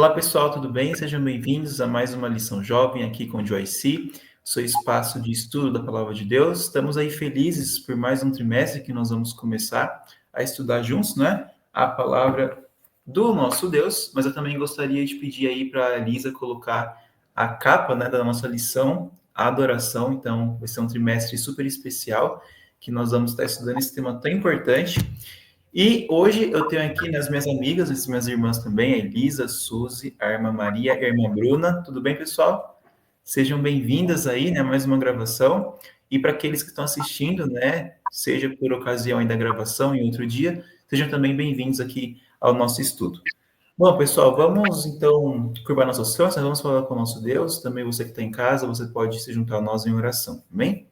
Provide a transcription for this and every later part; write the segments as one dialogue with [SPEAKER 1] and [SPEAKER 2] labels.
[SPEAKER 1] Olá pessoal, tudo bem? Sejam bem-vindos a mais uma lição jovem aqui com Joyce, seu espaço de estudo da Palavra de Deus. Estamos aí felizes por mais um trimestre que nós vamos começar a estudar juntos, né? A Palavra do nosso Deus, mas eu também gostaria de pedir aí para a Elisa colocar a capa, né, da nossa lição, a adoração. Então, vai ser um trimestre super especial que nós vamos estar estudando esse tema tão importante. E hoje eu tenho aqui nas minhas amigas, as minhas irmãs também, a Elisa, a Suzy, a irmã Maria e a irmã Bruna. Tudo bem, pessoal? Sejam bem-vindas aí, né, a mais uma gravação. E para aqueles que estão assistindo, né, seja por ocasião aí da gravação em outro dia, sejam também bem-vindos aqui ao nosso estudo. Bom, pessoal, vamos então curvar nossas forças, vamos falar com o nosso Deus. Também você que está em casa, você pode se juntar a nós em oração, amém?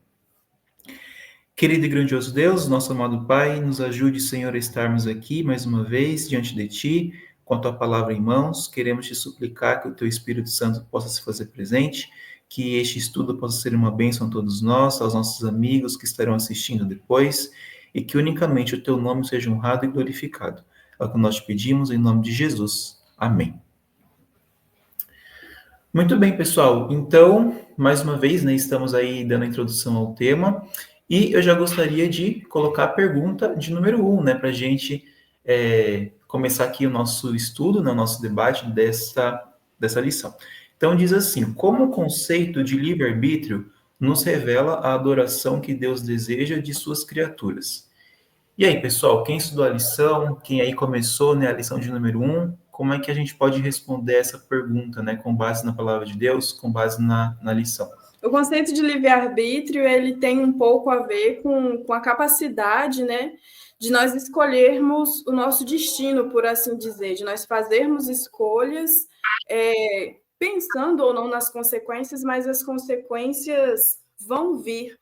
[SPEAKER 1] Querido e grandioso Deus, nosso amado Pai, nos ajude, Senhor, a estarmos aqui mais uma vez diante de Ti, com a Tua palavra em mãos. Queremos Te suplicar que o Teu Espírito Santo possa se fazer presente, que este estudo possa ser uma bênção a todos nós, aos nossos amigos que estarão assistindo depois, e que unicamente o Teu nome seja honrado e glorificado. É o que nós te pedimos em nome de Jesus. Amém. Muito bem, pessoal. Então, mais uma vez, né, estamos aí dando a introdução ao tema. E eu já gostaria de colocar a pergunta de número 1, né, para a gente começar aqui o nosso estudo, né, o nosso debate dessa lição. Então, diz assim: como o conceito de livre-arbítrio nos revela a adoração que Deus deseja de suas criaturas? E aí, pessoal, quem estudou a lição, quem aí começou, né, a lição de número 1, como é que a gente pode responder essa pergunta, né, com base na palavra de Deus, com base na lição?
[SPEAKER 2] O conceito de livre-arbítrio, ele tem um pouco a ver com a capacidade, né, de nós escolhermos o nosso destino, por assim dizer, de nós fazermos escolhas, pensando ou não nas consequências, mas as consequências vão vir.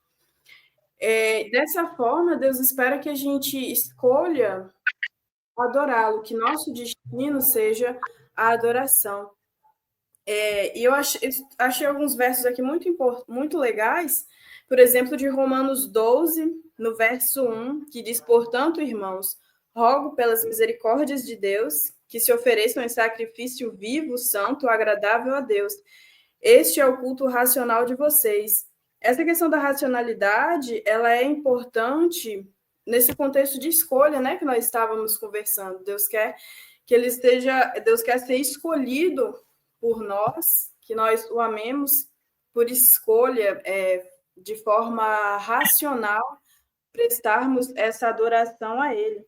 [SPEAKER 2] Dessa forma, Deus espera que a gente escolha adorá-lo, que nosso destino seja a adoração. E eu achei alguns versos aqui muito legais, por exemplo, de Romanos 12, no verso 1, que diz: portanto, irmãos, rogo pelas misericórdias de Deus, que se ofereçam em sacrifício vivo, santo, agradável a Deus. Este é o culto racional de vocês. Essa questão da racionalidade, ela é importante nesse contexto de escolha, né, que nós estávamos conversando. Deus quer ser escolhido por nós, que nós o amemos por escolha, de forma racional, prestarmos essa adoração a Ele.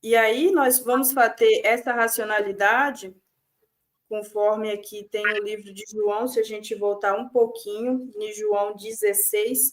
[SPEAKER 2] E aí nós vamos ter essa racionalidade, conforme aqui tem o livro de João, se a gente voltar um pouquinho, em João 16,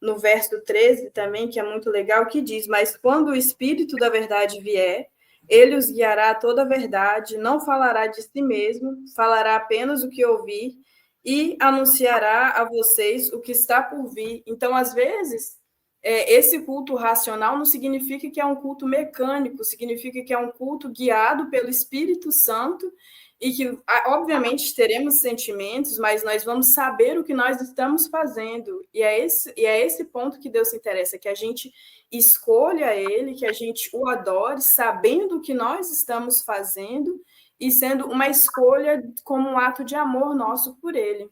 [SPEAKER 2] no verso 13 também, que é muito legal, que diz: mas quando o Espírito da verdade vier, ele os guiará a toda a verdade, não falará de si mesmo, falará apenas o que ouvir e anunciará a vocês o que está por vir. Então, às vezes, esse culto racional não significa que é um culto mecânico, significa que é um culto guiado pelo Espírito Santo e que, obviamente, teremos sentimentos, mas nós vamos saber o que nós estamos fazendo. E é esse ponto que Deus se interessa, que a gente escolha Ele, que a gente o adore, sabendo o que nós estamos fazendo e sendo uma escolha como um ato de amor nosso por Ele.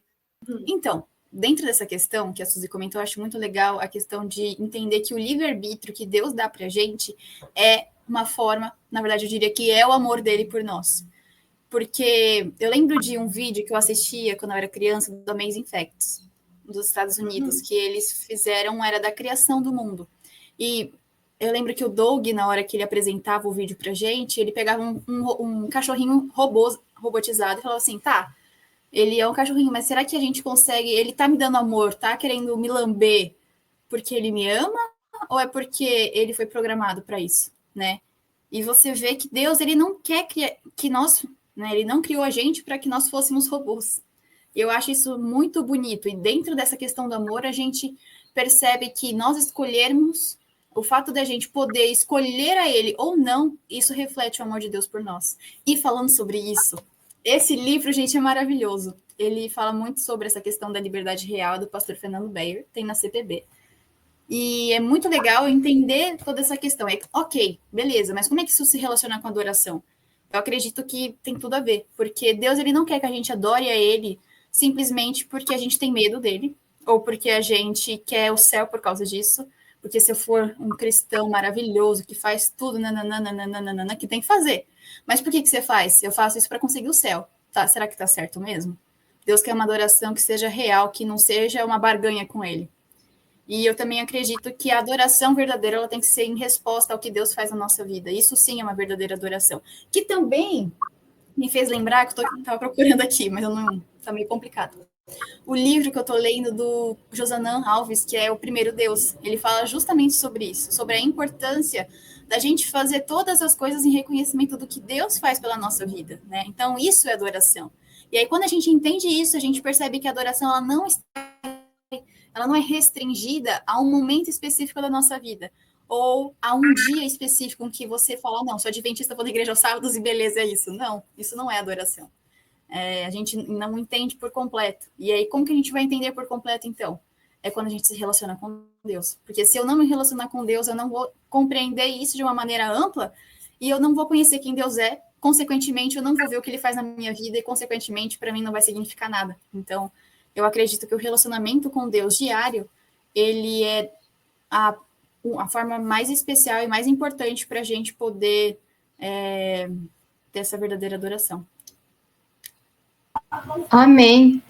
[SPEAKER 3] Então, dentro dessa questão que a Suzy comentou, eu acho muito legal a questão de entender que o livre-arbítrio que Deus dá para a gente é uma forma, na verdade, eu diria que é o amor dele por nós. Porque eu lembro de um vídeo que eu assistia quando eu era criança, do Amazing Facts, dos Estados Unidos, que eles fizeram, era da criação do mundo. E eu lembro que o Doug, na hora que ele apresentava o vídeo pra gente, ele pegava um cachorrinho robotizado e falava assim, tá, ele é um cachorrinho, mas será que a gente consegue, ele tá me dando amor, tá querendo me lamber porque ele me ama ou é porque ele foi programado para isso, né? E você vê que Deus, ele não quer que nós, né, ele não criou a gente para que nós fôssemos robôs. Eu acho isso muito bonito. E dentro dessa questão do amor, a gente percebe que nós escolhermos, o fato da gente poder escolher a ele ou não, isso reflete o amor de Deus por nós. E falando sobre isso, esse livro, gente, é maravilhoso. Ele fala muito sobre essa questão da liberdade real do pastor Fernando Beyer, tem na CPB. E é muito legal entender toda essa questão. É, ok, beleza, mas como é que isso se relaciona com a adoração? Eu acredito que tem tudo a ver, porque Deus ele não quer que a gente adore a Ele simplesmente porque a gente tem medo dele, ou porque a gente quer o céu por causa disso, porque se eu for um cristão maravilhoso que faz tudo, nananana, que tem que fazer. Mas por que você faz? Eu faço isso para conseguir o céu. Tá, será que tá certo mesmo? Deus quer uma adoração que seja real, que não seja uma barganha com Ele. E eu também acredito que a adoração verdadeira ela tem que ser em resposta ao que Deus faz na nossa vida. Isso sim é uma verdadeira adoração. Que também me fez lembrar que eu estava procurando aqui, mas eu não. Está meio complicado. O livro que eu estou lendo do Josanã Alves, que é O Primeiro Deus, ele fala justamente sobre isso, sobre a importância da gente fazer todas as coisas em reconhecimento do que Deus faz pela nossa vida, né? Então, isso é adoração. E aí, quando a gente entende isso, a gente percebe que a adoração ela não é restringida a um momento específico da nossa vida, ou a um dia específico em que você fala, não, sou adventista, vou na igreja aos sábados e beleza, é isso. Não, isso não é adoração. A gente não entende por completo. E aí, como que a gente vai entender por completo, então? É quando a gente se relaciona com Deus. Porque se eu não me relacionar com Deus, eu não vou compreender isso de uma maneira ampla e eu não vou conhecer quem Deus é. Consequentemente, eu não vou ver o que Ele faz na minha vida e, consequentemente, para mim não vai significar nada. Então, eu acredito que o relacionamento com Deus diário, ele é a forma mais especial e mais importante para a gente poder ter essa verdadeira adoração.
[SPEAKER 4] Amém.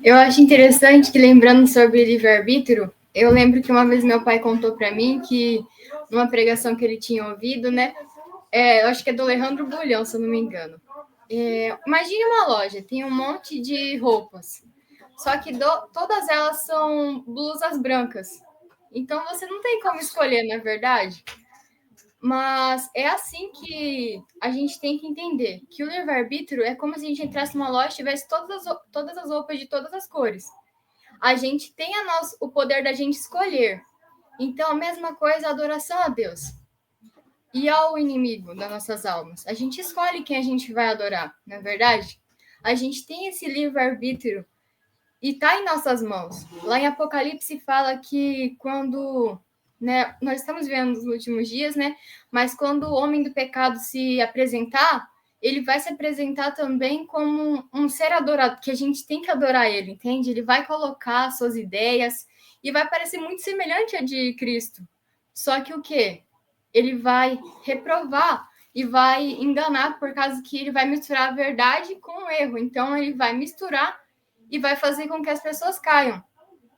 [SPEAKER 4] Eu acho interessante que, lembrando sobre livre-arbítrio, eu lembro que uma vez meu pai contou para mim que, numa pregação que ele tinha ouvido, né? Eu acho que é do Alejandro Bulhão, se eu não me engano. Imagine uma loja, tem um monte de roupas, só que todas elas são blusas brancas. Então, você não tem como escolher, não é verdade? Mas é assim que a gente tem que entender que o livre-arbítrio é como se a gente entrasse numa loja e tivesse todas as roupas de todas as cores. A gente tem o poder da gente escolher. Então, a mesma coisa, a adoração a Deus e ao inimigo das nossas almas. A gente escolhe quem a gente vai adorar, não é verdade? A gente tem esse livre-arbítrio e está em nossas mãos. Lá em Apocalipse fala que quando... né, nós estamos vendo nos últimos dias, né? Mas quando o homem do pecado se apresentar, ele vai se apresentar também como um ser adorado, que a gente tem que adorar ele, entende? Ele vai colocar suas ideias e vai parecer muito semelhante à de Cristo. Só que o quê? Ele vai reprovar e vai enganar por causa que ele vai misturar a verdade com o erro. Então, ele vai misturar e vai fazer com que as pessoas caiam.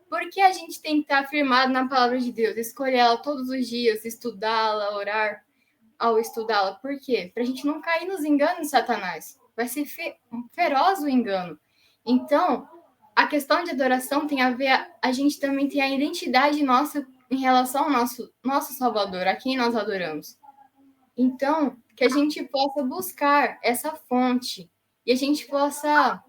[SPEAKER 4] Por que a gente tem que estar firmado na palavra de Deus? Escolher ela todos os dias, estudá-la, orar ao estudá-la. Por quê? Para a gente não cair nos enganos de Satanás. Vai ser feroz o engano. Então, a questão de adoração tem a ver... A gente também tem a identidade nossa em relação ao nosso Salvador, a quem nós adoramos. Então, que a gente possa buscar essa fonte e a gente possa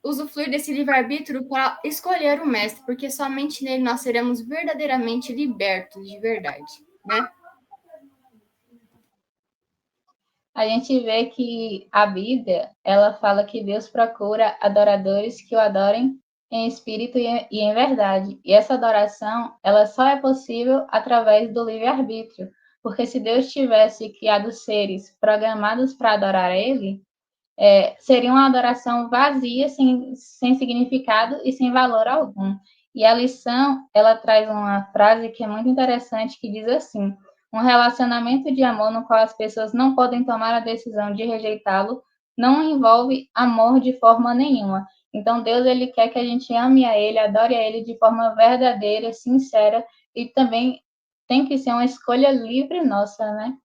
[SPEAKER 4] usufruir desse livre-arbítrio para escolher o mestre, porque somente nele nós seremos verdadeiramente libertos de verdade, né?
[SPEAKER 5] A gente vê que a Bíblia, ela fala que Deus procura adoradores que o adorem em espírito e em verdade. E essa adoração, ela só é possível através do livre-arbítrio, porque se Deus tivesse criado seres programados para adorar a Ele, seria uma adoração vazia, sem significado e sem valor algum. E a lição, ela traz uma frase que é muito interessante, que diz assim: um relacionamento de amor no qual as pessoas não podem tomar a decisão de rejeitá-lo não envolve amor de forma nenhuma. Então, Deus, ele quer que a gente ame a Ele, adore a Ele de forma verdadeira, sincera, e também tem que ser uma escolha livre nossa, né?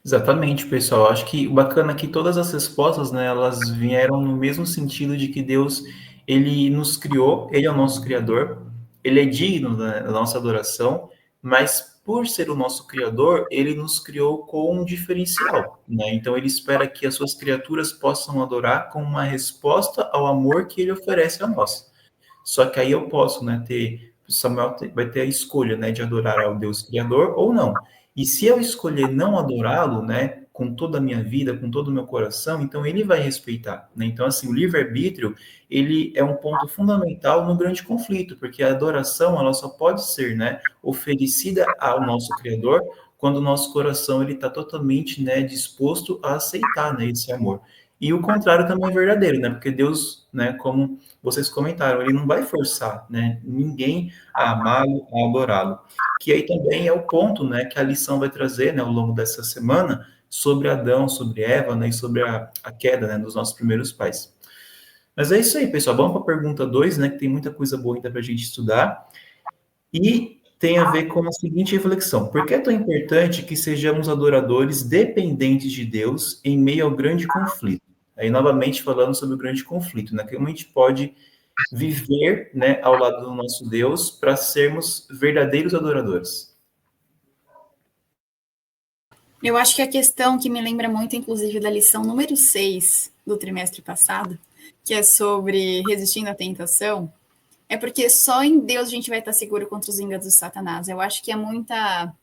[SPEAKER 1] Exatamente, pessoal. Acho que o bacana é que todas as respostas, né, elas vieram no mesmo sentido de que Deus, ele nos criou, ele é o nosso criador, ele é digno da nossa adoração, mas por ser o nosso criador, ele nos criou com um diferencial, né? Então ele espera que as suas criaturas possam adorar com uma resposta ao amor que ele oferece a nós. Só que aí eu posso, né, Samuel vai ter a escolha, né, de adorar ao Deus Criador ou não. E se eu escolher não adorá-lo, né, com toda a minha vida, com todo o meu coração, então ele vai respeitar, né? Então, assim, o livre-arbítrio, ele é um ponto fundamental no grande conflito, porque a adoração, ela só pode ser, né, oferecida ao nosso Criador quando o nosso coração, ele está totalmente, né, disposto a aceitar, né, esse amor. E o contrário também é verdadeiro, né? Porque Deus, né, como vocês comentaram, ele não vai forçar, né, ninguém a amá-lo, a adorá-lo. Que aí também é o ponto, né, que a lição vai trazer, né, ao longo dessa semana, sobre Adão, sobre Eva, né, e sobre a queda, né, dos nossos primeiros pais. Mas é isso aí, pessoal. Vamos para a pergunta 2, né, que tem muita coisa boa ainda para a gente estudar. E tem a ver com a seguinte reflexão: por que é tão importante que sejamos adoradores dependentes de Deus em meio ao grande conflito? Aí, novamente, falando sobre o grande conflito, né? Como a gente pode viver, né, ao lado do nosso Deus para sermos verdadeiros adoradores?
[SPEAKER 3] Eu acho que a questão que me lembra muito, inclusive, da lição número 6 do trimestre passado, que é sobre resistindo à tentação, é porque só em Deus a gente vai estar seguro contra os enganos do Satanás. Eu acho que é muita,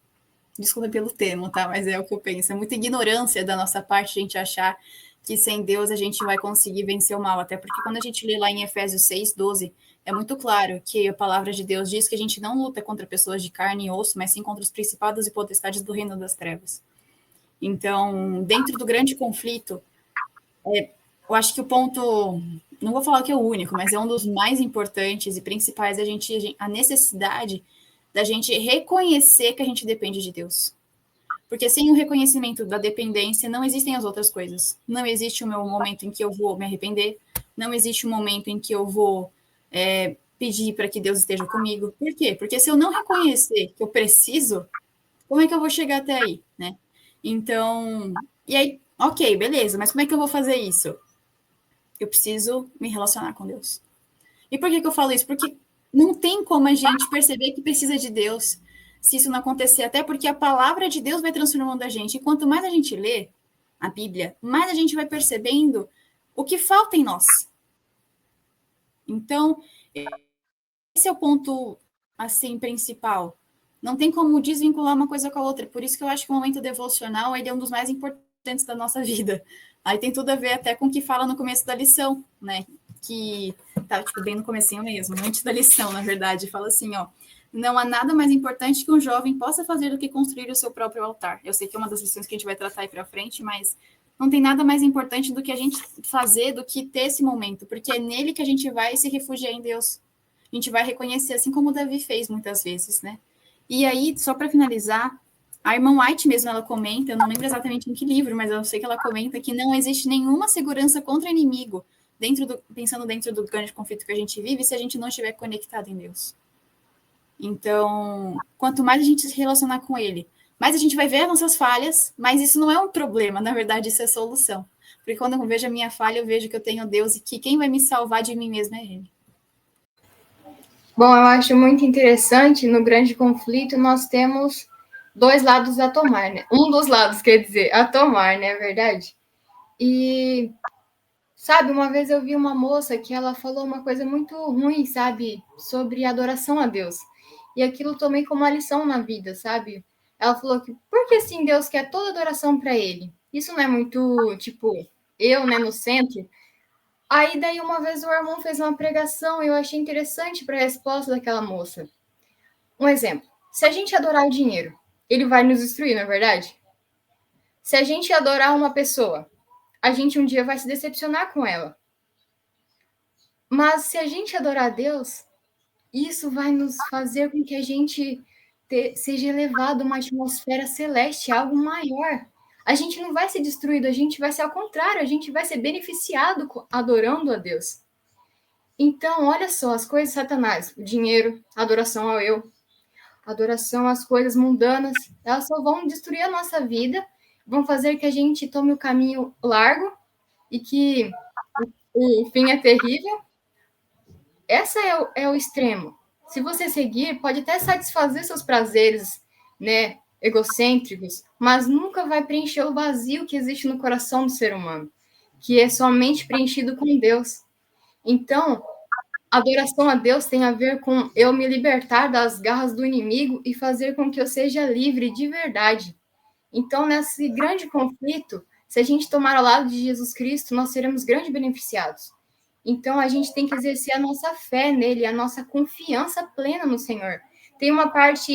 [SPEAKER 3] desculpa pelo termo, tá? Mas é o que eu penso, é muita ignorância da nossa parte a gente achar que sem Deus a gente vai conseguir vencer o mal. Até porque quando a gente lê lá em Efésios 6:12, é muito claro que a palavra de Deus diz que a gente não luta contra pessoas de carne e osso, mas sim contra os principados e potestades do reino das trevas. Então, dentro do grande conflito, eu acho que o ponto, não vou falar que é o único, mas é um dos mais importantes e principais, a necessidade da gente reconhecer que a gente depende de Deus. Porque sem o reconhecimento da dependência, não existem as outras coisas. Não existe o meu momento em que eu vou me arrepender, não existe o momento em que eu vou pedir para que Deus esteja comigo. Por quê? Porque se eu não reconhecer que eu preciso, como é que eu vou chegar até aí, né? Então, e aí, ok, beleza, mas como é que eu vou fazer isso? Eu preciso me relacionar com Deus. E por que eu falo isso? Porque não tem como a gente perceber que precisa de Deus se isso não acontecer, até porque a palavra de Deus vai transformando a gente. E quanto mais a gente lê a Bíblia, mais a gente vai percebendo o que falta em nós. Então, esse é o ponto, assim, principal. Não tem como desvincular uma coisa com a outra. Por isso que eu acho que o momento devocional ele é um dos mais importantes da nossa vida. Aí tem tudo a ver até com o que fala no começo da lição, né? Que tá, tipo, bem no comecinho mesmo, antes da lição, na verdade. Fala assim, ó. Não há nada mais importante que um jovem possa fazer do que construir o seu próprio altar. Eu sei que é uma das lições que a gente vai tratar aí para frente, mas não tem nada mais importante do que a gente fazer, do que ter esse momento, porque é nele que a gente vai se refugiar em Deus. A gente vai reconhecer, assim como o Davi fez muitas vezes, né? E aí, só para finalizar, a irmã White mesmo, ela comenta, eu não lembro exatamente em que livro, mas eu sei que ela comenta que não existe nenhuma segurança contra inimigo, pensando dentro do grande conflito que a gente vive, se a gente não estiver conectado em Deus. Então, quanto mais a gente se relacionar com Ele, mais a gente vai ver as nossas falhas, mas isso não é um problema, na verdade, isso é solução. Porque quando eu vejo a minha falha, eu vejo que eu tenho Deus e que quem vai me salvar de mim mesmo é Ele.
[SPEAKER 4] Bom, eu acho muito interessante, no grande conflito, nós temos dois lados a tomar, né? Um dos lados, quer dizer, a tomar, né? É verdade? E, sabe, uma vez eu vi uma moça que ela falou uma coisa muito ruim, sabe? Sobre adoração a Deus. E aquilo eu tomei como uma lição na vida, sabe? Ela falou que, por que assim Deus quer toda adoração para Ele? Isso não é muito, tipo, eu, né, no centro? Aí, daí, uma vez o irmão fez uma pregação e eu achei interessante para a resposta daquela moça. Um exemplo. Se a gente adorar o dinheiro, ele vai nos destruir, não é verdade? Se a gente adorar uma pessoa, a gente um dia vai se decepcionar com ela. Mas se a gente adorar a Deus, isso vai nos fazer com que a gente seja elevado a uma atmosfera celeste, algo maior. A gente não vai ser destruído, a gente vai ser ao contrário, a gente vai ser beneficiado adorando a Deus. Então, olha só, as coisas de Satanás, o dinheiro, a adoração ao eu, a adoração às coisas mundanas, elas só vão destruir a nossa vida, vão fazer que a gente tome o caminho largo e que o fim é terrível. Esse é o extremo. Se você seguir, pode até satisfazer seus prazeres, né, egocêntricos, mas nunca vai preencher o vazio que existe no coração do ser humano, que é somente preenchido com Deus. Então, adoração a Deus tem a ver com eu me libertar das garras do inimigo e fazer com que eu seja livre de verdade. Então, nesse grande conflito, se a gente tomar ao lado de Jesus Cristo, nós seremos grandes beneficiados. Então, a gente tem que exercer a nossa fé nele, a nossa confiança plena no Senhor. Tem uma parte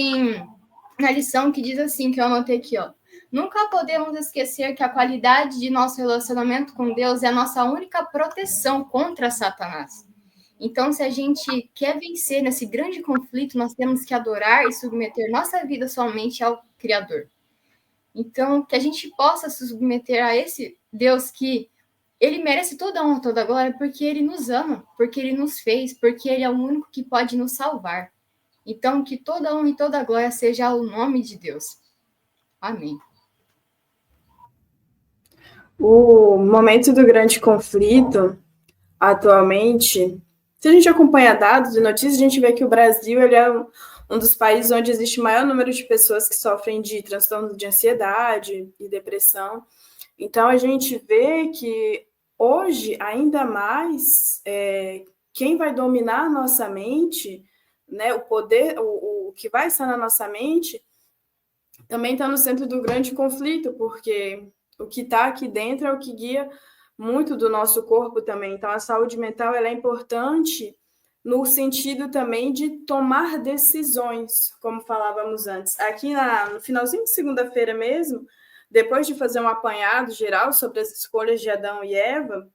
[SPEAKER 4] na lição que diz assim, que eu anotei aqui, ó. Nunca podemos esquecer que a qualidade de nosso relacionamento com Deus é a nossa única proteção contra Satanás. Então, se a gente quer vencer nesse grande conflito, nós temos que adorar e submeter nossa vida somente ao Criador. Então, que a gente possa se submeter a esse Deus que ele merece toda a honra, toda a glória, porque ele nos ama, porque ele nos fez, porque ele é o único que pode nos salvar. Então, que toda a honra e toda a glória seja ao nome de Deus. Amém.
[SPEAKER 2] O momento do grande conflito, atualmente, se a gente acompanha dados e notícias, a gente vê que o Brasil ele é um dos países onde existe o maior número de pessoas que sofrem de transtorno de ansiedade e depressão. Então, a gente vê que hoje, ainda mais, quem vai dominar a nossa mente, né, o poder, o que vai estar na nossa mente, também está no centro do grande conflito, porque o que está aqui dentro é o que guia muito do nosso corpo também. Então, a saúde mental ela é importante no sentido também de tomar decisões, como falávamos antes. Aqui no finalzinho de segunda-feira mesmo, depois de fazer um apanhado geral sobre as escolhas de Adão e Eva,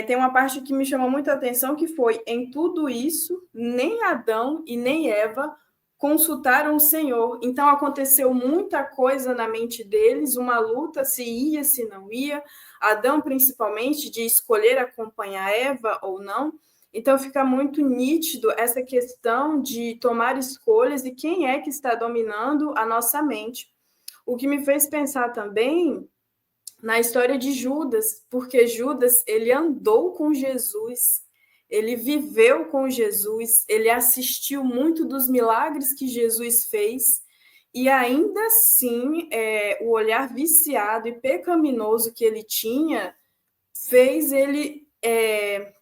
[SPEAKER 2] tem uma parte que me chamou muita atenção, que foi, em tudo isso, nem Adão e nem Eva consultaram o Senhor. Então, aconteceu muita coisa na mente deles, uma luta, se ia, se não ia. Adão, principalmente, de escolher acompanhar Eva ou não. Então, fica muito nítido essa questão de tomar escolhas e quem é que está dominando a nossa mente. O que me fez pensar também na história de Judas, porque Judas, ele andou com Jesus, ele viveu com Jesus, ele assistiu muito dos milagres que Jesus fez, e ainda assim, o olhar viciado e pecaminoso que ele tinha fez ele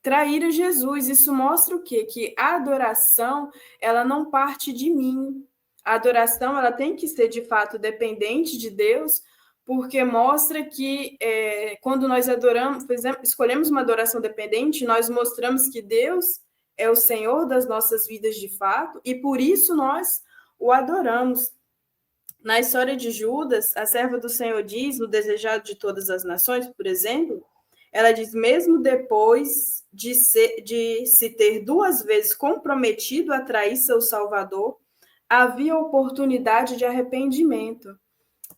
[SPEAKER 2] trair a Jesus. Isso mostra o quê? Que a adoração, ela não parte de mim. A adoração, ela tem que ser, de fato, dependente de Deus, porque mostra que quando nós adoramos, por exemplo, escolhemos uma adoração dependente, nós mostramos que Deus é o Senhor das nossas vidas de fato, e por isso nós o adoramos. Na história de Judas, a serva do Senhor diz, no Desejado de Todas as Nações, por exemplo, ela diz, mesmo depois de se ter 2 vezes comprometido a trair seu Salvador, havia oportunidade de arrependimento.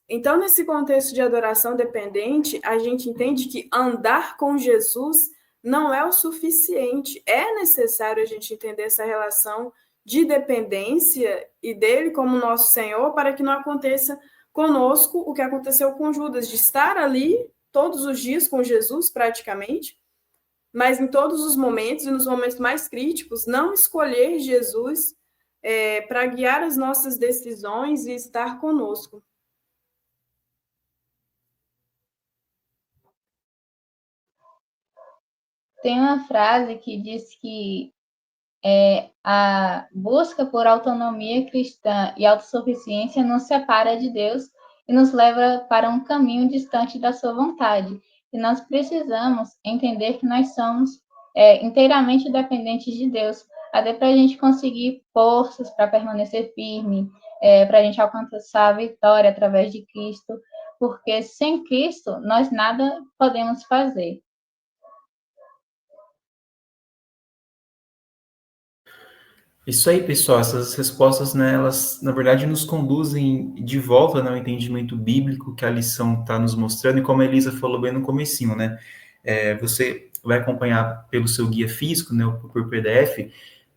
[SPEAKER 2] Então, nesse contexto de adoração dependente, a gente entende que andar com Jesus não é o suficiente. É necessário a gente entender essa relação de dependência e dele como nosso Senhor, para que não aconteça conosco o que aconteceu com Judas, de estar ali todos os dias com Jesus, praticamente, mas em todos os momentos e nos momentos mais críticos, não escolher Jesus para guiar as nossas decisões e estar conosco.
[SPEAKER 5] Tem uma frase que diz que a busca por autonomia cristã e autossuficiência nos separa de Deus e nos leva para um caminho distante da sua vontade. E nós precisamos entender que nós somos inteiramente dependentes de Deus, até para a gente conseguir forças para permanecer firme, para a gente alcançar a vitória através de Cristo, porque sem Cristo nós nada podemos fazer.
[SPEAKER 1] Isso aí, pessoal, essas respostas, né, elas, na verdade, nos conduzem de volta, né, ao entendimento bíblico que a lição está nos mostrando, e como a Elisa falou bem no comecinho, né, você vai acompanhar pelo seu guia físico, né, por PDF,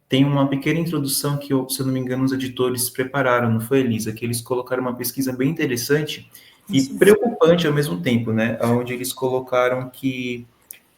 [SPEAKER 1] tem uma pequena introdução que, se eu não me engano, os editores prepararam, não foi, Elisa? Que eles colocaram uma pesquisa bem interessante e preocupante ao mesmo tempo, né, onde eles colocaram que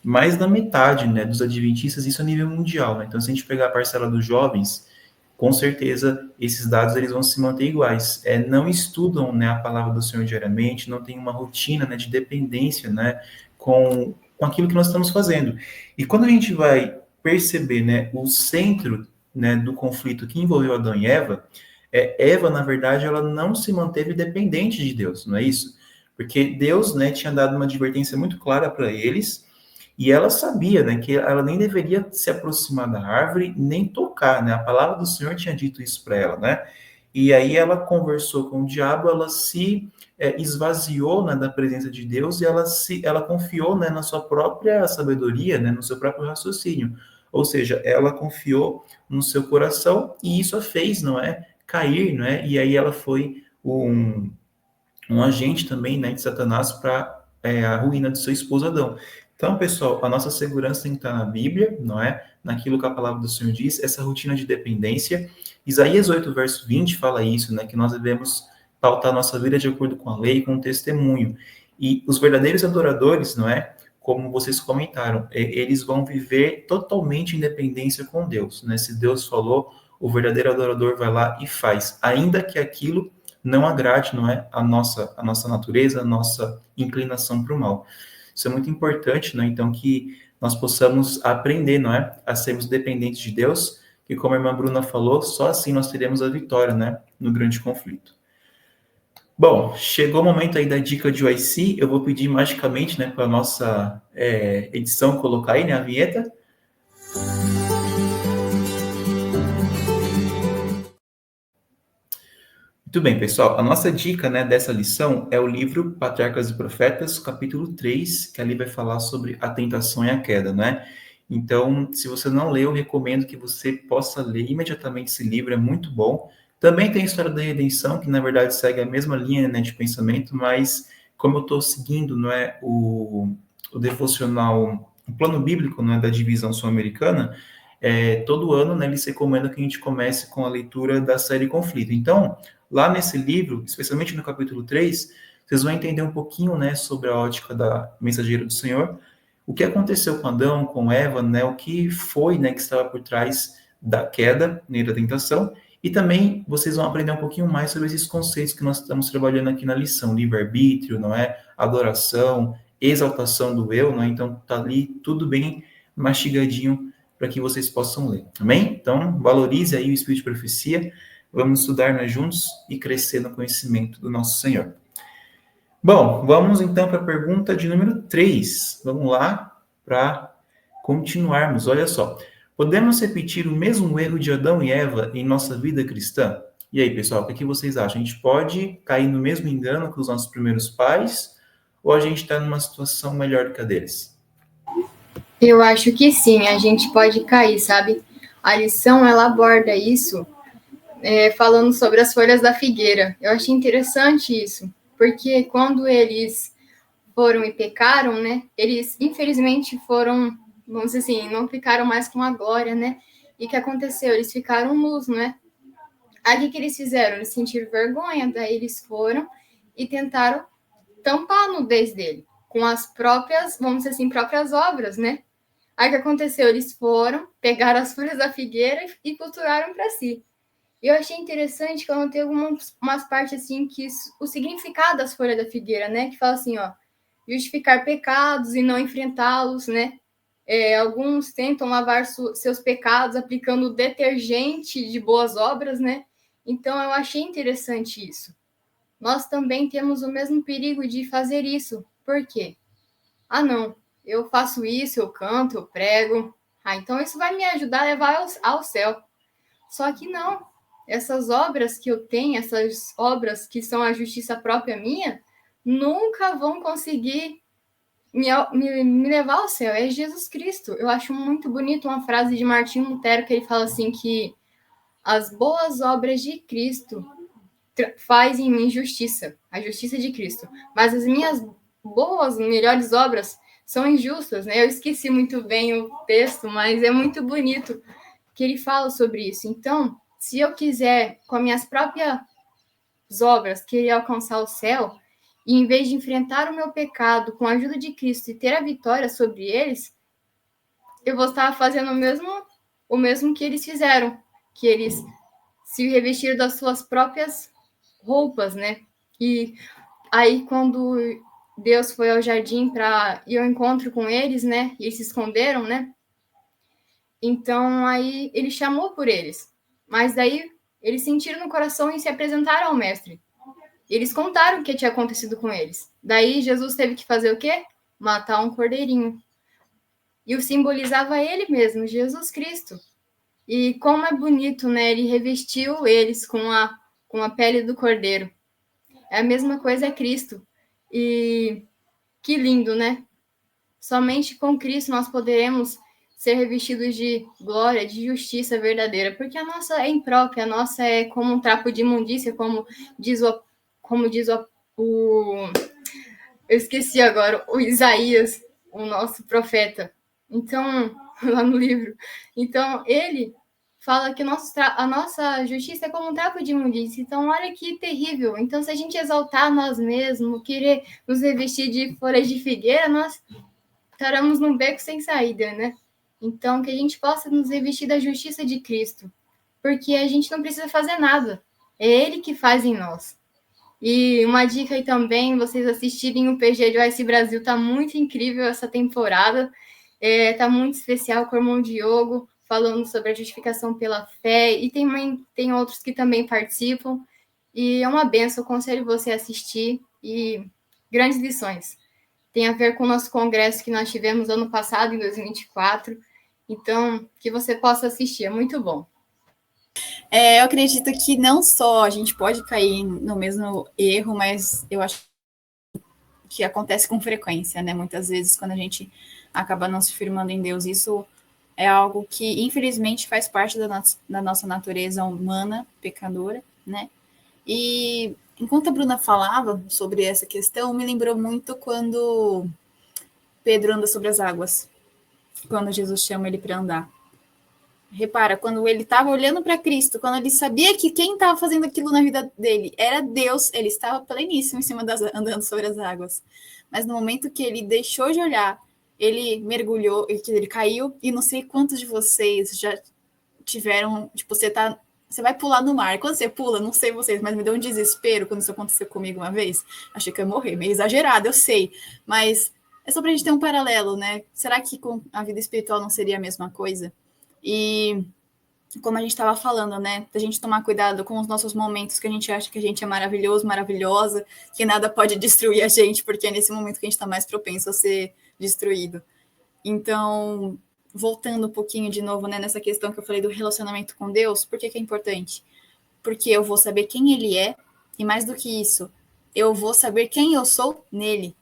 [SPEAKER 1] mais da metade, né, dos adventistas, isso a nível mundial, né? Então, se a gente pegar a parcela dos jovens, com certeza esses dados eles vão se manter iguais. Não estudam, né, a palavra do Senhor diariamente, não tem uma rotina, né, de dependência, né, com aquilo que nós estamos fazendo. E quando a gente vai perceber, né, o centro, né, do conflito que envolveu Adão e Eva, Eva, na verdade, ela não se manteve dependente de Deus, não é isso? Porque Deus, né, tinha dado uma advertência muito clara para eles, e ela sabia, né, que ela nem deveria se aproximar da árvore, nem tocar, né? A palavra do Senhor tinha dito isso para ela, né? E aí ela conversou com o diabo, ela se esvaziou, né, da presença de Deus e ela confiou, né, na sua própria sabedoria, né, no seu próprio raciocínio. Ou seja, ela confiou no seu coração e isso a fez, não é, cair, não é? E aí ela foi um agente também, né, de Satanás para a ruína do seu esposo Adão. Então, pessoal, a nossa segurança tem que estar na Bíblia, não é? Naquilo que a palavra do Senhor diz, essa rotina de dependência. Isaías 8, verso 20 fala isso, né? Que nós devemos pautar nossa vida de acordo com a lei, com o testemunho. E os verdadeiros adoradores, não é? Como vocês comentaram, eles vão viver totalmente em dependência com Deus, né? Se Deus falou, o verdadeiro adorador vai lá e faz, ainda que aquilo não agrade, não é? A nossa natureza, a nossa inclinação para o mal. Isso é muito importante, né? Então, que nós possamos aprender, não é? A sermos dependentes de Deus, que como a irmã Bruna falou, só assim nós teremos a vitória, né? No grande conflito. Bom, chegou o momento aí da dica de OIC, eu vou pedir magicamente, né, para a nossa edição colocar aí, né, a vinheta. Muito bem, pessoal. A nossa dica, né, dessa lição é o livro Patriarcas e Profetas, capítulo 3, que ali vai falar sobre a tentação e a queda, né? Então, se você não leu, eu recomendo que você possa ler imediatamente esse livro, é muito bom. Também tem a história da redenção, que na verdade segue a mesma linha, né, de pensamento, mas como eu estou seguindo, não é, o devocional, o plano bíblico, né, da divisão sul-americana, todo ano, né, eles recomendam que a gente comece com a leitura da série Conflito. Então, lá nesse livro, especialmente no capítulo 3, vocês vão entender um pouquinho, né, sobre a ótica da mensageira do Senhor, o que aconteceu com Adão, com Eva, né, o que foi, né, que estava por trás da queda, né, da tentação, e também vocês vão aprender um pouquinho mais sobre esses conceitos que nós estamos trabalhando aqui na lição, livre-arbítrio, não é? Adoração, exaltação do eu, não é? Então, tá ali tudo bem mastigadinho para que vocês possam ler, amém? Então, valorize aí o Espírito de Profecia, vamos estudar, né, juntos e crescer no conhecimento do nosso Senhor. Bom, vamos então para a pergunta de número 3. Vamos lá para continuarmos. Olha só. Podemos repetir o mesmo erro de Adão e Eva em nossa vida cristã? E aí, pessoal, o que vocês acham? A gente pode cair no mesmo engano que os nossos primeiros pais? Ou a gente está numa situação melhor do que a deles?
[SPEAKER 4] Eu acho que sim, a gente pode cair, sabe? A lição, ela aborda isso falando sobre as folhas da figueira. Eu achei interessante isso, porque quando eles foram e pecaram, né? Eles, infelizmente, foram, vamos dizer assim, não ficaram mais com a glória, né? E o que aconteceu? Eles ficaram nus, né? Aí o que eles fizeram? Eles sentiram vergonha, daí eles foram e tentaram tampar a nudez dele com as próprias, vamos dizer assim, próprias obras, né? Aí o que aconteceu? Eles foram, pegaram as folhas da figueira e costuraram para si. E eu achei interessante que eu notei umas partes assim que o significado das folhas da figueira, né? Que fala assim, ó, justificar pecados e não enfrentá-los, né? Alguns tentam lavar seus pecados aplicando detergente de boas obras, né? Então eu achei interessante isso. Nós também temos o mesmo perigo de fazer isso. Por quê? Ah, não, eu faço isso, eu canto, eu prego. Ah, então isso vai me ajudar a levar ao céu. Só que não. Essas obras que eu tenho, essas obras que são a justiça própria minha, nunca vão conseguir me levar ao céu. É Jesus Cristo. Eu acho muito bonito uma frase de Martinho Lutero que ele fala assim que as boas obras de Cristo faz em mim justiça, a justiça de Cristo. Mas as minhas boas, melhores obras são injustas, né? Eu esqueci muito bem o texto, mas é muito bonito que ele fala sobre isso. Então, se eu quiser, com as minhas próprias obras, querer alcançar o céu, e em vez de enfrentar o meu pecado com a ajuda de Cristo e ter a vitória sobre eles, eu vou estar fazendo o mesmo que eles fizeram, que eles se revestiram das suas próprias roupas, né? E aí, quando Deus foi ao jardim para ir ao encontro com eles, né? E eles se esconderam, né? Então, aí ele chamou por eles. Mas daí, eles sentiram no coração e se apresentaram ao mestre. Eles contaram o que tinha acontecido com eles. Daí Jesus teve que fazer o quê? Matar um cordeirinho. E o simbolizava ele mesmo, Jesus Cristo. E como é bonito, né? Ele revestiu eles com a pele do cordeiro. É a mesma coisa é Cristo. E que lindo, né? Somente com Cristo nós poderemos ser revestidos de glória, de justiça verdadeira, porque a nossa é imprópria, a nossa é como um trapo de imundícia, como diz o eu esqueci agora, o Isaías, o nosso profeta. Então, lá no livro. Então, ele fala que a nossa justiça é como um trapo de imundícia. Então, olha que terrível. Então, se a gente exaltar nós mesmos, querer nos revestir de folhas de figueira, nós estaremos num beco sem saída, né? Então, que a gente possa nos revestir da justiça de Cristo, porque a gente não precisa fazer nada. É Ele que faz em nós. E uma dica aí também, vocês assistirem o PG de OS Brasil, tá muito incrível essa temporada. Tá muito especial com o irmão Diogo, falando sobre a justificação pela fé, e tem outros que também participam. E é uma benção, eu aconselho você a assistir, e grandes lições. Tem a ver com o nosso congresso que nós tivemos ano passado, em 2024. Então, que você possa assistir, é muito bom.
[SPEAKER 3] Eu acredito que não só a gente pode cair no mesmo erro, mas eu acho que acontece com frequência, né? Muitas vezes, quando a gente acaba não se firmando em Deus, isso é algo que, infelizmente, faz parte da nossa natureza humana, pecadora, né? E enquanto a Bruna falava sobre essa questão, me lembrou muito quando Pedro anda sobre as águas, quando Jesus chama ele para andar. Repara, quando ele estava olhando para Cristo, quando ele sabia que quem estava fazendo aquilo na vida dele era Deus, ele estava pleníssimo em cima andando sobre as águas. Mas no momento que ele deixou de olhar, ele mergulhou, ele caiu, e não sei quantos de vocês já tiveram, tipo, você vai pular no mar. Quando você pula, não sei vocês, mas me deu um desespero quando isso aconteceu comigo uma vez. Achei que eu ia morrer, meio exagerado, eu sei. Mas é só pra gente ter um paralelo, né? Será que com a vida espiritual não seria a mesma coisa? E como a gente estava falando, né? Da gente tomar cuidado com os nossos momentos que a gente acha que a gente é maravilhoso, maravilhosa, que nada pode destruir a gente, porque é nesse momento que a gente está mais propenso a ser destruído. Então, voltando um pouquinho de novo, né, nessa questão que eu falei do relacionamento com Deus, por que é importante? Porque eu vou saber quem Ele é, e mais do que isso, eu vou saber quem eu sou nele.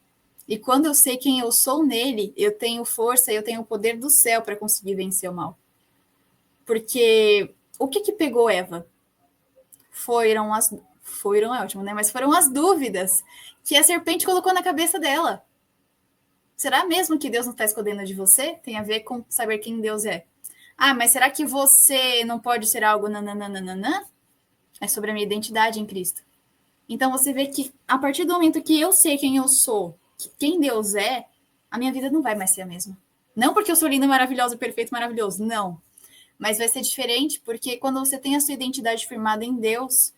[SPEAKER 3] E quando eu sei quem eu sou nele, eu tenho força, eu tenho o poder do céu para conseguir vencer o mal. Porque o que pegou Eva? Foram é ótimo, né? Mas foram as dúvidas que a serpente colocou na cabeça dela. Será mesmo que Deus não está escondendo de você? Tem a ver com saber quem Deus é. Ah, mas será que você não pode ser algo nananana? É sobre a minha identidade em Cristo. Então você vê que a partir do momento que eu sei quem eu sou, quem Deus é, a minha vida não vai mais ser a mesma. Não porque eu sou linda, maravilhosa, perfeito, maravilhoso. Não. Mas vai ser diferente porque quando você tem a sua identidade firmada em Deus,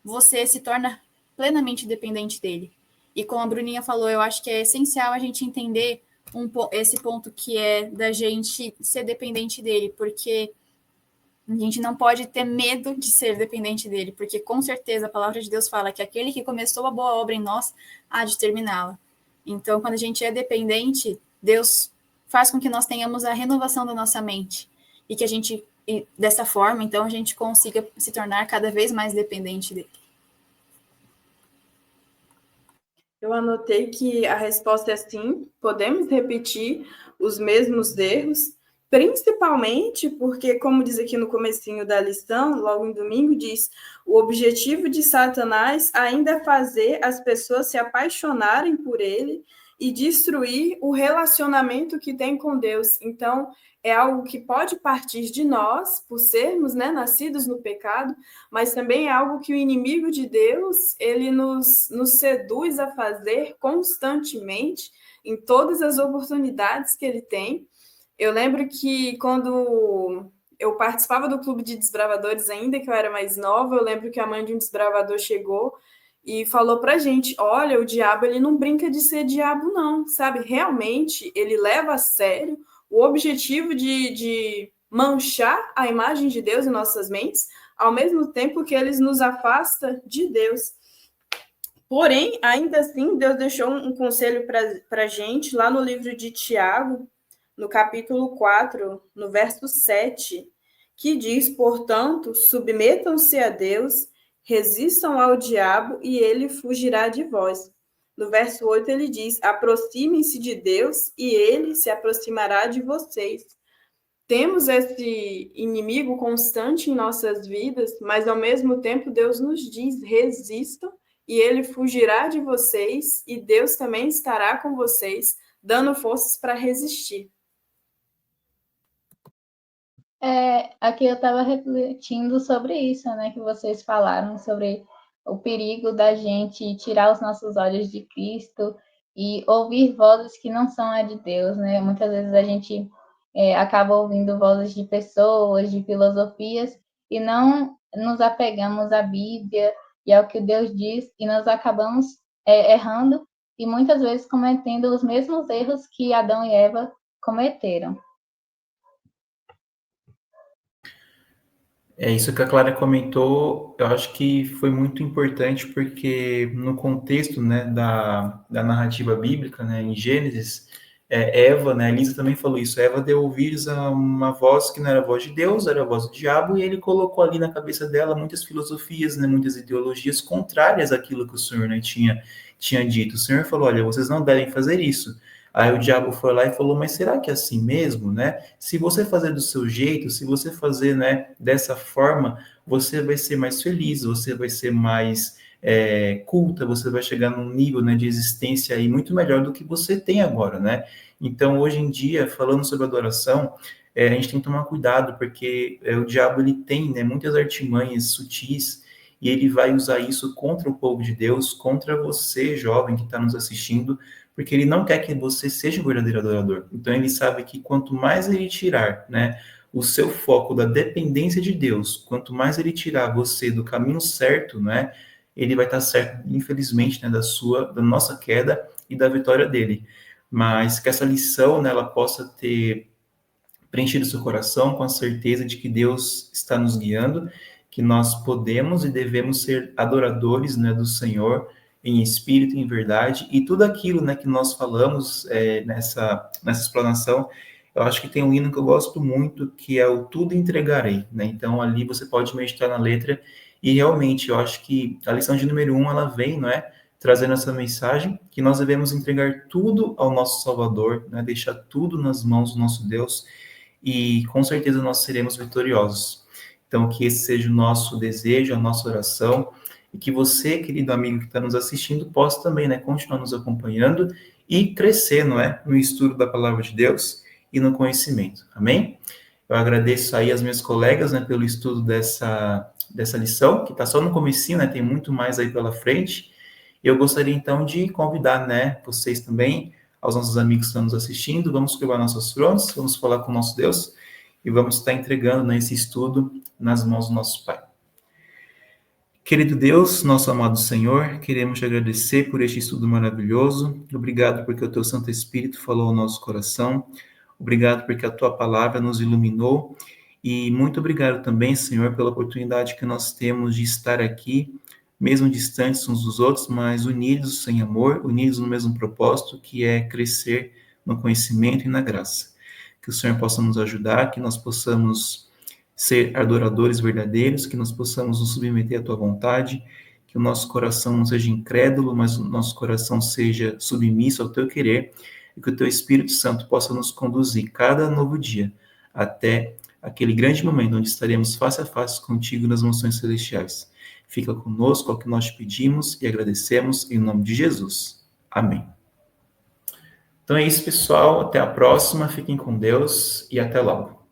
[SPEAKER 3] você se torna plenamente dependente dele. E como a Bruninha falou, eu acho que é essencial a gente entender esse ponto que é da gente ser dependente dele, porque a gente não pode ter medo de ser dependente dele, porque com certeza a palavra de Deus fala que aquele que começou a boa obra em nós há de terminá-la. Então, quando a gente é dependente, Deus faz com que nós tenhamos a renovação da nossa mente e que a gente, dessa forma, então, a gente consiga se tornar cada vez mais dependente dele.
[SPEAKER 2] Eu anotei que a resposta é sim, podemos repetir os mesmos erros, principalmente porque, como diz aqui no comecinho da lição, logo em domingo, diz: o objetivo de Satanás ainda é fazer as pessoas se apaixonarem por ele e destruir o relacionamento que tem com Deus. Então, é algo que pode partir de nós, por sermos, né, nascidos no pecado, mas também é algo que o inimigo de Deus, ele nos seduz a fazer constantemente, em todas as oportunidades que ele tem. Eu lembro que quando eu participava do Clube de Desbravadores ainda, que eu era mais nova, eu lembro que a mãe de um desbravador chegou e falou pra gente: olha, o diabo, ele não brinca de ser diabo não, sabe? Realmente, ele leva a sério o objetivo de manchar a imagem de Deus em nossas mentes, ao mesmo tempo que ele nos afasta de Deus. Porém, ainda assim, Deus deixou um conselho para a gente lá no livro de Tiago, no capítulo 4, no verso 7, que diz: portanto, submetam-se a Deus, resistam ao diabo e ele fugirá de vós. No verso 8 ele diz: aproximem-se de Deus e ele se aproximará de vocês. Temos esse inimigo constante em nossas vidas, mas ao mesmo tempo Deus nos diz: resistam e ele fugirá de vocês, e Deus também estará com vocês, dando forças para resistir.
[SPEAKER 5] Aqui eu estava refletindo sobre isso, né, que vocês falaram, sobre o perigo da gente tirar os nossos olhos de Cristo e ouvir vozes que não são a de Deus, né? Muitas vezes a gente acaba ouvindo vozes de pessoas, de filosofias, e não nos apegamos à Bíblia e ao que Deus diz, e nós acabamos errando e muitas vezes cometendo os mesmos erros que Adão e Eva cometeram.
[SPEAKER 1] Isso que a Clara comentou, eu acho que foi muito importante, porque no contexto, né, da narrativa bíblica, né, em Gênesis, Eva, né, a Elisa também falou isso, Eva deu ouvidos a uma voz que não era a voz de Deus, era a voz do diabo, e ele colocou ali na cabeça dela muitas filosofias, né, muitas ideologias contrárias àquilo que o Senhor, né, tinha dito. O Senhor falou: olha, vocês não devem fazer isso. Aí o diabo foi lá e falou: mas será que é assim mesmo, né? Se você fazer do seu jeito, se você fazer, né, dessa forma, você vai ser mais feliz, você vai ser mais culta, você vai chegar num nível, né, de existência aí muito melhor do que você tem agora, né? Então, hoje em dia, falando sobre adoração, a gente tem que tomar cuidado, porque o diabo, ele tem, né, muitas artimanhas sutis, e ele vai usar isso contra o povo de Deus, contra você, jovem, que está nos assistindo, porque ele não quer que você seja um verdadeiro adorador. Então, ele sabe que quanto mais ele tirar, né, o seu foco da dependência de Deus, quanto mais ele tirar você do caminho certo, né, ele vai estar certo, infelizmente, né, da nossa queda e da vitória dele. Mas que essa lição, né, ela possa ter preenchido seu coração com a certeza de que Deus está nos guiando, que nós podemos e devemos ser adoradores, né, do Senhor, em espírito e em verdade, e tudo aquilo, né, que nós falamos nessa explanação. Eu acho que tem um hino que eu gosto muito, que é o Tudo Entregarei, né? Então, ali você pode meditar na letra, e realmente, eu acho que a lição de número 1, ela vem, não é, trazendo essa mensagem, que nós devemos entregar tudo ao nosso Salvador, né? Deixar tudo nas mãos do nosso Deus, e com certeza nós seremos vitoriosos. Então, que esse seja o nosso desejo, a nossa oração, e que você, querido amigo que está nos assistindo, possa também, né, continuar nos acompanhando e crescer, não é, no estudo da palavra de Deus e no conhecimento. Amém? Eu agradeço aí as minhas colegas, né, pelo estudo dessa lição, que está só no comecinho, né, tem muito mais aí pela frente. Eu gostaria, então, de convidar, né, vocês também, aos nossos amigos que estão nos assistindo, vamos curvar nossas frontes, vamos falar com o nosso Deus e vamos estar entregando, né, esse estudo nas mãos do nosso Pai. Querido Deus, nosso amado Senhor, queremos te agradecer por este estudo maravilhoso. Obrigado porque o teu Santo Espírito falou ao nosso coração. Obrigado porque a tua palavra nos iluminou. E muito obrigado também, Senhor, pela oportunidade que nós temos de estar aqui, mesmo distantes uns dos outros, mas unidos em amor, unidos no mesmo propósito, que é crescer no conhecimento e na graça. Que o Senhor possa nos ajudar, que nós possamos ser adoradores verdadeiros, que nós possamos nos submeter à tua vontade, que o nosso coração não seja incrédulo, mas o nosso coração seja submisso ao teu querer, e que o teu Espírito Santo possa nos conduzir cada novo dia até aquele grande momento onde estaremos face a face contigo nas mansões celestiais. Fica conosco, ao que nós te pedimos e agradecemos em nome de Jesus. Amém. Então é isso, pessoal. Até a próxima. Fiquem com Deus e até logo.